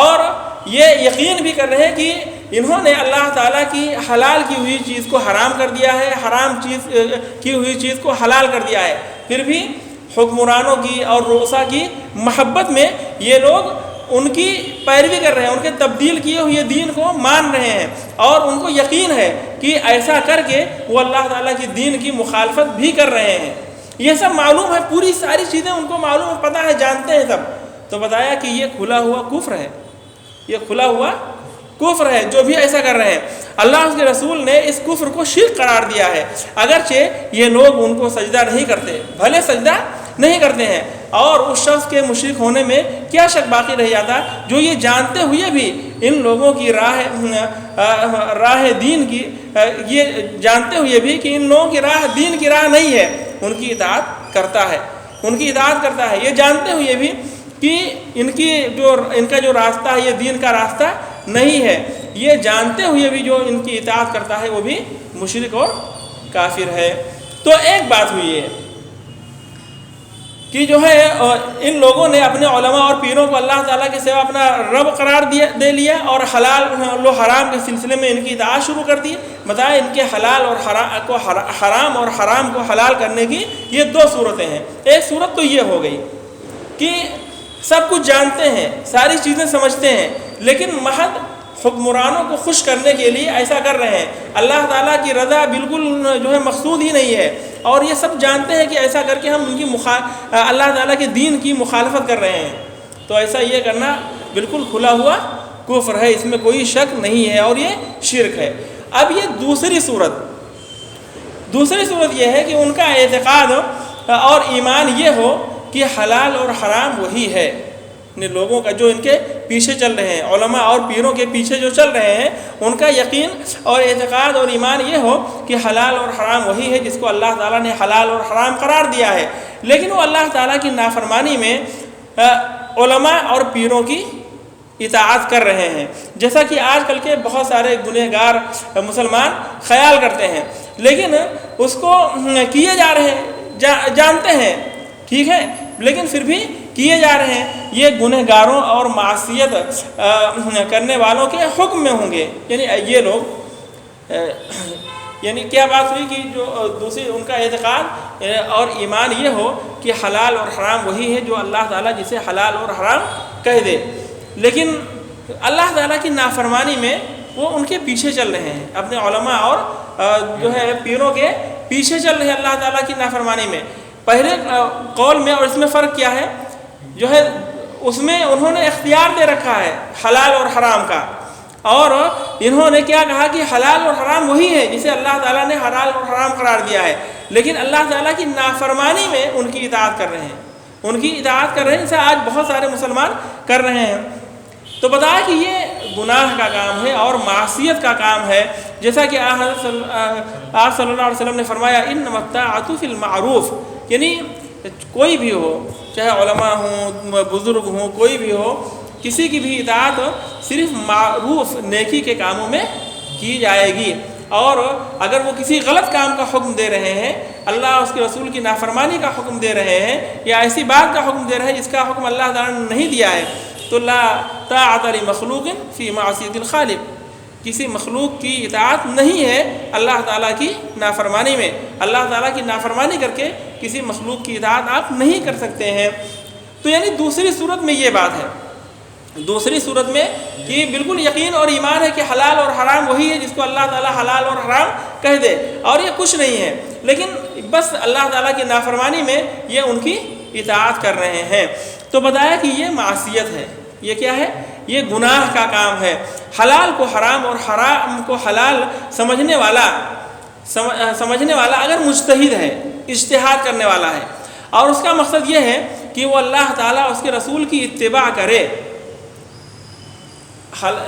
[SPEAKER 1] اور یہ یقین بھی کر رہے ہیں کہ انہوں نے اللہ تعالیٰ کی حلال کی ہوئی چیز کو حرام کر دیا ہے، حرام چیز کی ہوئی چیز کو حلال کر دیا ہے، پھر بھی حکمرانوں کی اور رؤسا کی محبت میں یہ لوگ ان کی پیروی کر رہے ہیں، ان کے تبدیل کیے ہوئے دین کو مان رہے ہیں، اور ان کو یقین ہے کہ ایسا کر کے وہ اللہ تعالیٰ کی دین کی مخالفت بھی کر رہے ہیں۔ یہ سب معلوم ہے، پوری ساری چیزیں ان کو معلوم ہے، پتہ ہے، جانتے ہیں سب۔ تو بتایا کہ یہ کھلا ہوا کفر ہے، یہ کھلا ہوا کفر ہے جو بھی ایسا کر رہے ہیں۔ اللہ اس کے رسول نے اس کفر کو شرک قرار دیا ہے، اگرچہ یہ لوگ ان کو سجدہ نہیں کرتے، بھلے سجدہ نہیں کرتے ہیں، اور اس شخص کے مشرک ہونے میں کیا شک باقی رہ جاتا جو یہ جانتے ہوئے بھی ان لوگوں کی راہ دین کی، یہ جانتے ہوئے بھی کہ ان لوگوں کی راہ دین کی راہ نہیں ہے، ان کی اطاعت کرتا ہے، ان کی اطاعت کرتا ہے، یہ جانتے ہوئے بھی کہ ان کا جو راستہ ہے یہ دین کا راستہ نہیں ہے، یہ جانتے ہوئے بھی جو ان کی اطاعت کرتا ہے وہ بھی مشرک اور کافر ہے۔ تو ایک بات ہوئی ہے کہ جو ہے ان لوگوں نے اپنے علماء اور پیروں کو اللہ تعالیٰ کے سوا اپنا رب قرار دے لیا، اور حلال و حرام کے سلسلے میں ان کی اطاعت شروع کر دی۔ بتائیں ان کے حلال اور حرام اور حرام کو حلال کرنے کی یہ دو صورتیں ہیں۔ ایک صورت تو یہ ہو گئی کہ سب کچھ جانتے ہیں، ساری چیزیں سمجھتے ہیں، لیکن محض حکمرانوں کو خوش کرنے کے لیے ایسا کر رہے ہیں، اللہ تعالیٰ کی رضا بالکل جو ہے مقصود ہی نہیں ہے، اور یہ سب جانتے ہیں کہ ایسا کر کے ہم ان کی اللہ تعالیٰ کے دین کی مخالفت کر رہے ہیں۔ تو ایسا یہ کرنا بالکل کھلا ہوا کفر ہے، اس میں کوئی شک نہیں ہے، اور یہ شرک ہے۔ اب یہ دوسری صورت یہ ہے کہ ان کا اعتقاد اور ایمان یہ ہو کہ حلال اور حرام وہی ہے، لوگوں کا جو ان کے پیچھے چل رہے ہیں، علماء اور پیروں کے پیچھے جو چل رہے ہیں، ان کا یقین اور اعتقاد اور ایمان یہ ہو کہ حلال اور حرام وہی ہے جس کو اللہ تعالیٰ نے حلال اور حرام قرار دیا ہے، لیکن وہ اللہ تعالیٰ کی نافرمانی میں علماء اور پیروں کی اطاعت کر رہے ہیں، جیسا کہ آج کل کے بہت سارے گنہگار مسلمان خیال کرتے ہیں، لیکن اس کو کیے جا رہے ہیں، جانتے ہیں، ٹھیک ہے، لیکن پھر بھی کیے جا رہے ہیں۔ یہ گنہگاروں اور معصیت کرنے والوں کے حکم میں ہوں گے، یعنی یہ لوگ یعنی کیا بات ہوئی کہ جو دوسری ان کا اعتقاد اور ایمان یہ ہو کہ حلال اور حرام وہی ہے جو اللہ تعالیٰ جسے حلال اور حرام کہہ دے، لیکن اللہ تعالیٰ کی نافرمانی میں وہ ان کے پیچھے چل رہے ہیں، اپنے علماء اور جو ہے پیروں کے پیچھے چل رہے ہیں اللہ تعالیٰ کی نافرمانی میں۔ پہلے قول میں اور اس میں فرق کیا ہے، جو ہے اس میں انہوں نے اختیار دے رکھا ہے حلال اور حرام کا، اور انہوں نے کیا کہا کہ حلال اور حرام وہی ہے جسے اللہ تعالیٰ نے حلال اور حرام قرار دیا ہے، لیکن اللہ تعالیٰ کی نافرمانی میں ان کی اطاعت کر رہے ہیں، جسے آج بہت سارے مسلمان کر رہے ہیں۔ تو بتایا کہ یہ گناہ کا کام ہے اور معصیت کا کام ہے، جیسا کہ آپ صلی اللہ علیہ وسلم نے فرمایا انما الطاعۃ فی المعروف، یعنی کوئی بھی ہو، چاہے علماء ہوں، بزرگ ہوں، کوئی بھی ہو، کسی کی بھی اطاعت صرف معروف نیکی کے کاموں میں کی جائے گی، اور اگر وہ کسی غلط کام کا حکم دے رہے ہیں، اللہ اس کے رسول کی نافرمانی کا حکم دے رہے ہیں، یا ایسی بات کا حکم دے رہے ہیں جس کا حکم اللہ تعالیٰ نے نہیں دیا ہے، تو لا طاعۃ لمخلوق فی معصیۃ الخالق، کسی مخلوق کی اطاعت نہیں ہے اللہ تعالیٰ کی نافرمانی میں، اللہ تعالیٰ کی نافرمانی کر کے کسی مخلوق کی اطاعت آپ نہیں کر سکتے ہیں۔ تو یعنی دوسری صورت میں یہ بات ہے، دوسری صورت میں کہ بالکل یقین اور ایمان ہے کہ حلال اور حرام وہی ہے جس کو اللہ تعالیٰ حلال اور حرام کہہ دے، اور یہ کچھ نہیں ہے، لیکن بس اللہ تعالیٰ کی نافرمانی میں یہ ان کی اطاعت کر رہے ہیں۔ تو بتایا کہ یہ معصیت ہے، یہ کیا ہے، یہ گناہ کا کام ہے۔ حلال کو حرام اور حرام کو حلال سمجھنے والا اگر مجتہد ہے، اجتہاد کرنے والا ہے، اور اس کا مقصد یہ ہے کہ وہ اللہ تعالیٰ اس کے رسول کی اتباع کرے،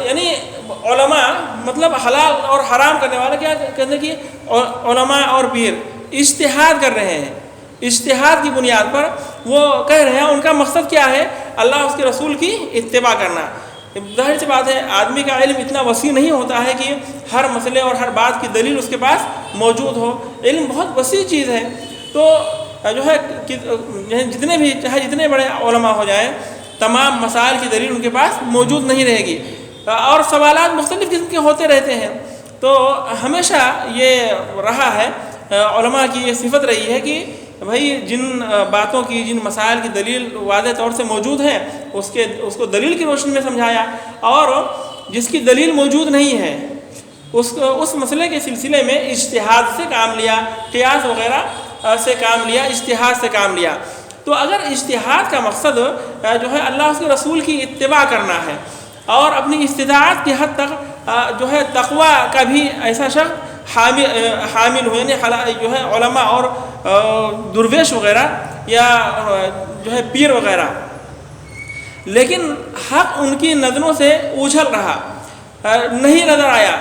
[SPEAKER 1] یعنی علماء مطلب حلال اور حرام کرنے والا کیا کہتے ہیں کہ علماء اور پیر اجتہاد کر رہے ہیں، اجتہاد کی بنیاد پر وہ کہہ رہے ہیں، ان کا مقصد کیا ہے، اللہ اس کے رسول کی اتباع کرنا۔ ظاہر سی بات ہے آدمی کا علم اتنا وسیع نہیں ہوتا ہے کہ ہر مسئلے اور ہر بات کی دلیل اس کے پاس موجود ہو، علم بہت وسیع چیز ہے، تو جو ہے جتنے بڑے علماء ہو جائیں تمام مسائل کی دلیل ان کے پاس موجود نہیں رہے گی، اور سوالات مختلف قسم کے ہوتے رہتے ہیں۔ تو ہمیشہ یہ رہا ہے، علماء کی یہ صفت رہی ہے کہ بھائی جن باتوں کی، جن مسائل کی دلیل واضح طور سے موجود ہے اس کو دلیل کی روشنی میں سمجھایا، اور جس کی دلیل موجود نہیں ہے اس مسئلے کے سلسلے میں اجتہاد سے کام لیا، قیاس وغیرہ سے کام لیا، اجتہاد سے کام لیا۔ تو اگر اجتہاد کا مقصد جو ہے اللہ اس کے رسول کی اتباع کرنا ہے اور اپنی استطاعت کی حد تک جو ہے تقوی کا بھی ایسا شخص حامل ہو، یعنی جو ہے علماء اور درویش وغیرہ یا جو ہے پیر وغیرہ، لیکن حق ان کی نظروں سے اوجھل رہا، نہیں نظر آیا،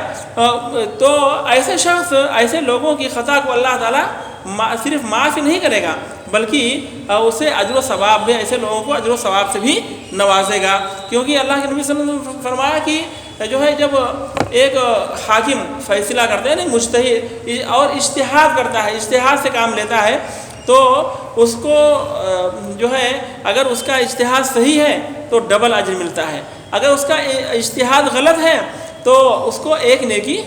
[SPEAKER 1] تو ایسے شخص، ایسے لوگوں کی خطا کو اللہ تعالیٰ صرف معاف ہی نہیں کرے گا بلکہ اسے اجر و ثواب بھی، ایسے لوگوں کو اجر و ثواب سے بھی نوازے گا۔ کیونکہ اللہ کے نبی صلی اللہ علیہ وسلم نے فرمایا کہ جو ہے جب ایک حاکم فیصلہ کرتا ہے، مجتہد اور اجتہاد کرتا ہے، اجتہاد سے کام لیتا ہے، تو اس کو جو ہے اگر اس کا اجتہاد صحیح ہے تو ڈبل اجر ملتا ہے، اگر اس کا اجتہاد غلط ہے تو اس کو ایک نیکی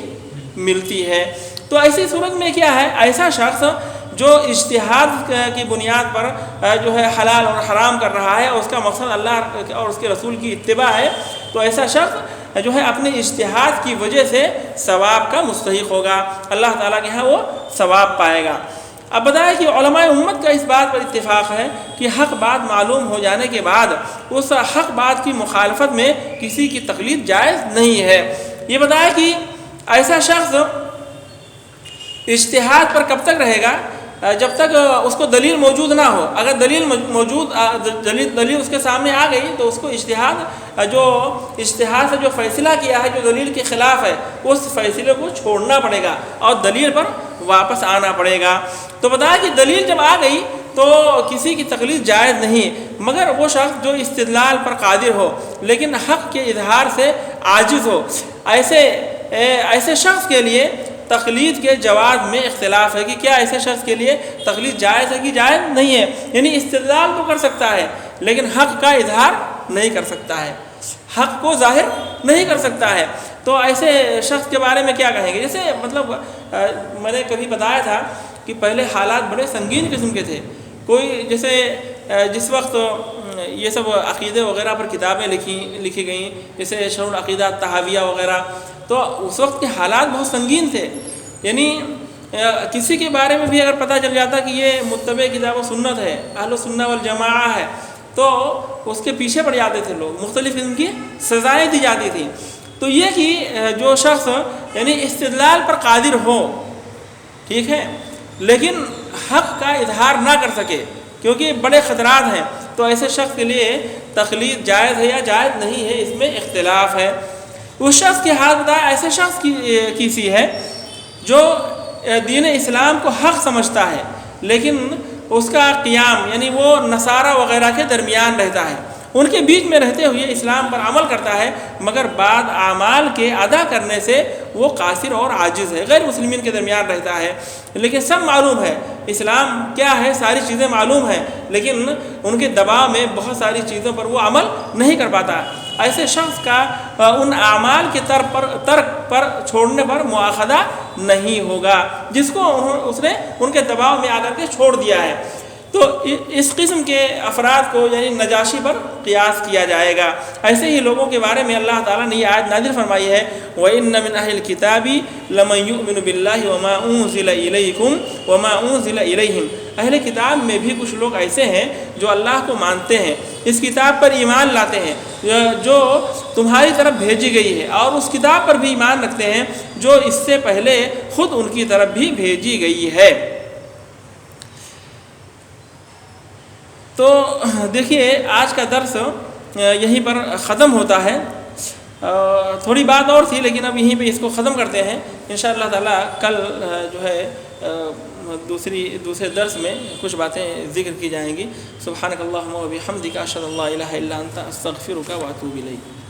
[SPEAKER 1] ملتی ہے۔ تو ایسی صورت میں کیا ہے، ایسا شخص جو اجتہاد کی بنیاد پر جو ہے حلال اور حرام کر رہا ہے اور اس کا مقصد اللہ اور اس کے رسول کی اتباع ہے، تو ایسا شخص جو ہے اپنے اجتہاد کی وجہ سے ثواب کا مستحق ہوگا، اللہ تعالیٰ کے ہاں وہ ثواب پائے گا۔ اب بتائیں کہ علماء امت کا اس بات پر اتفاق ہے کہ حق بات معلوم ہو جانے کے بعد اس حق بات کی مخالفت میں کسی کی تقلید جائز نہیں ہے۔ یہ بتائیں کہ ایسا شخص اجتہاد پر کب تک رہے گا؟ جب تک اس کو دلیل موجود نہ ہو۔ اگر دلیل اس کے سامنے آ گئی تو اس کو اجتہاد سے جو فیصلہ کیا ہے، جو دلیل کے خلاف ہے، اس فیصلے کو چھوڑنا پڑے گا اور دلیل پر واپس آنا پڑے گا۔ تو بتایا کہ دلیل جب آ گئی تو کسی کی تقلید جائز نہیں، مگر وہ شخص جو استدلال پر قادر ہو لیکن حق کے اظہار سے عاجز ہو، ایسے شخص کے لیے تقلید کے جواز میں اختلاف ہے کہ کیا ایسے شخص کے لیے تقلید جائز ہے کہ جائز نہیں ہے۔ یعنی استدلال تو کر سکتا ہے لیکن حق کا اظہار نہیں کر سکتا ہے، حق کو ظاہر نہیں کر سکتا ہے۔ تو ایسے شخص کے بارے میں کیا کہیں گے؟ جیسے مطلب میں نے کبھی بتایا تھا کہ پہلے حالات بڑے سنگین قسم کے تھے۔ کوئی جیسے جس وقت یہ سب عقیدے وغیرہ پر کتابیں لکھی گئیں، جیسے شرح العقیدہ الطحاویہ وغیرہ، تو اس وقت کے حالات بہت سنگین تھے۔ یعنی کسی کے بارے میں بھی اگر پتہ چل جاتا کہ یہ متبع کتاب و سنت ہے، اہل السنہ والجماعہ ہے، تو اس کے پیچھے پڑ جاتے تھے لوگ، مختلف قسم کی سزائیں دی جاتی تھیں۔ تو یہ کہ جو شخص یعنی استدلال پر قادر ہو، ٹھیک ہے، لیکن حق کا اظہار نہ کر سکے کیونکہ بڑے خطرات ہیں، تو ایسے شخص کے لیے تقلید جائز ہے یا جائز نہیں ہے، اس میں اختلاف ہے۔ اس شخص کی حالت بتایا، ایسے شخص کی سی ہے جو دین اسلام کو حق سمجھتا ہے لیکن اس کا قیام یعنی وہ نصارہ وغیرہ کے درمیان رہتا ہے، ان کے بیچ میں رہتے ہوئے اسلام پر عمل کرتا ہے، مگر بعض اعمال کے ادا کرنے سے وہ قاصر اور عاجز ہے، غیر مسلمین کے درمیان رہتا ہے، لیکن سب معلوم ہے اسلام کیا ہے، ساری چیزیں معلوم ہیں، لیکن ان کے دباؤ میں بہت ساری چیزوں پر وہ عمل نہیں کر پاتا۔ ایسے شخص کا ان اعمال کے ترک پر چھوڑنے پر مواخذہ نہیں ہوگا جس کو اس نے ان کے دباؤ میں آ کر کے چھوڑ دیا ہے۔ تو اس قسم کے افراد کو یعنی نجاشی پر قیاس کیا جائے گا۔ ایسے ہی لوگوں کے بارے میں اللہ تعالیٰ نے یہ آیت نازل فرمائی ہے، وَإِنَّ مِنْ أَهْلِ الْكِتَابِ لَمَنْ يُؤْمِنُ بِاللَّهِ وَمَا أُنزِلَ إِلَيْكُمْ وَمَا أُنزِلَ إِلَيْهِمْ۔ اہل کتاب میں بھی کچھ لوگ ایسے ہیں جو اللہ کو مانتے ہیں، اس کتاب پر ایمان لاتے ہیں جو تمہاری طرف بھیجی گئی ہے، اور اس کتاب پر بھی ایمان رکھتے ہیں جو اس سے پہلے خود ان کی طرف بھی بھیجی گئی ہے۔ تو دیکھیے آج کا درس یہیں پر ختم ہوتا ہے، تھوڑی بات اور تھی لیکن اب یہیں پہ اس کو ختم کرتے ہیں۔ انشاءاللہ تعالیٰ کل جو ہے دوسرے درس میں کچھ باتیں ذکر کی جائیں گی۔ سبحانک اللہم و بحمدک، اشہد ان لا الہ الا انت، استغفرک و اتوب الیک۔